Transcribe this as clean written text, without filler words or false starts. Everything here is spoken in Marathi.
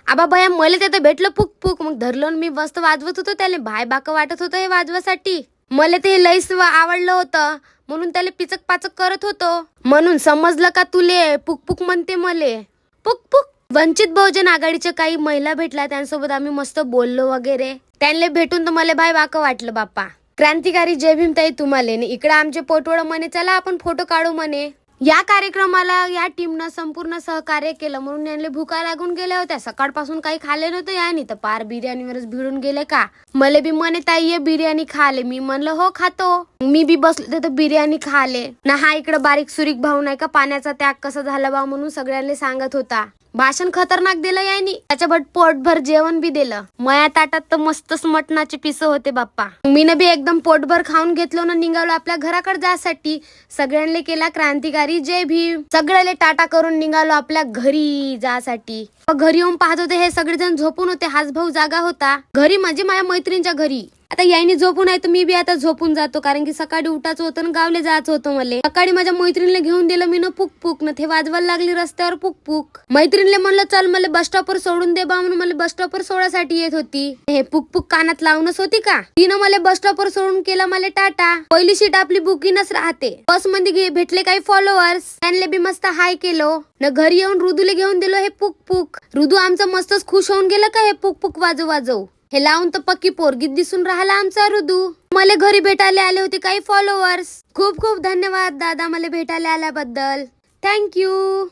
आबा बया मला ते तर भेटलं पुक पुक, मग धरलं आणि मी मस्त वाजवत होतो त्याला. भाय बाक वाटत होतं हे वाजवासाठी. मला ते लईच आवडलं होतं म्हणून त्याला पिचक पाचक करत होतो. म्हणून समजलं का तुले पुक पुक म्हणते मले. पुक पुक. वंचित बहुजन आघाडीच्या काही महिला भेटल्या, त्यांच्यासोबत आम्ही मस्त बोललो वगैरे. त्यांना भेटून तर मला भाई बाक वाटलं बाप्पा. क्रांतिकारी जय भीम ताई तुम्हाला. इकडे आमचे पोटवळ म्हणे चला आपण फोटो काढू म्हणे. या कार्यक्रमाला या टीमनं संपूर्ण सहकार्य केलं म्हणून यांना भुका लागून गेल्या होत्या. सकाळपासून काही खाल्ले नव्हतं यानी, तर पार बिर्याणीवरच भिडून गेले का. मला बी म्हणे ताई ये बिर्याणी खाले. मी म्हणलं हो खातो. मी बी बसले तर बिर्याणी खाले ना. हा इकडे बारीक सुरीक भाऊ नाही का पाण्याचा त्याग कसा झाला बा म्हणून सगळ्यांना सांगत होता. भाषण खतरनाक दिलं यानी. त्याच्यावर पोटभर जेवण बी दिलं. माया ताटात तर मस्तच मटणाचे पिस होते बाप्पा. मीनं बी एकदम पोटभर खाऊन घेतलो ना निघालो आपल्या घराकडे जासाठी. सगळ्यांना केला क्रांतिकारी जय भीम. सगळ्याले टाटा करून निघालो आपल्या घरी जासाठी. घरी येऊन पाहत होते हे सगळेजण झोपून होते. हाच भाऊ जागा होता. घरी म्हणजे माझ्या मैत्रिणीच्या घरी. आता यायनी झोपून आहे तर मी बी आता झोपून जातो, कारण की सकाळी उठायचं होतं ना गावले जायचं होतं मला. सकाळी माझ्या मैत्रिणीला घेऊन दिलं मी न पुक पुक न ते वाजवायला लागली रस्त्यावर पुक पुक. मैत्रिणीला म्हणलं चल मला बस स्टॉपवर सोडून दे बा म्हणून मला बस स्टॉपवर सोडासाठी येत होती. हे पुक पुक कानात लावूनच होती का. तिनं मला बस स्टॉपवर सोडून केला मला टाटा. पहिली सीट आपली बुकिंगच राहते. बस मध्ये भेटले काही फॉलोअर्स, त्यांना बी मस्त हाय केलो न. घरी येऊन रुदूला घेऊन दिलो हे पुक पुक. रुदू आमचं मस्तच खुश होऊन गेलं का हे पुक पुक वाजव वाजव. हे लावून तर पक्की पोरगीत दिसून राहिला आमचा रुदू. मला घरी भेटायला आले होते काही फॉलोअर्स. खूप खूप धन्यवाद दादा मला भेटायला आल्याबद्दल. थँक्यू.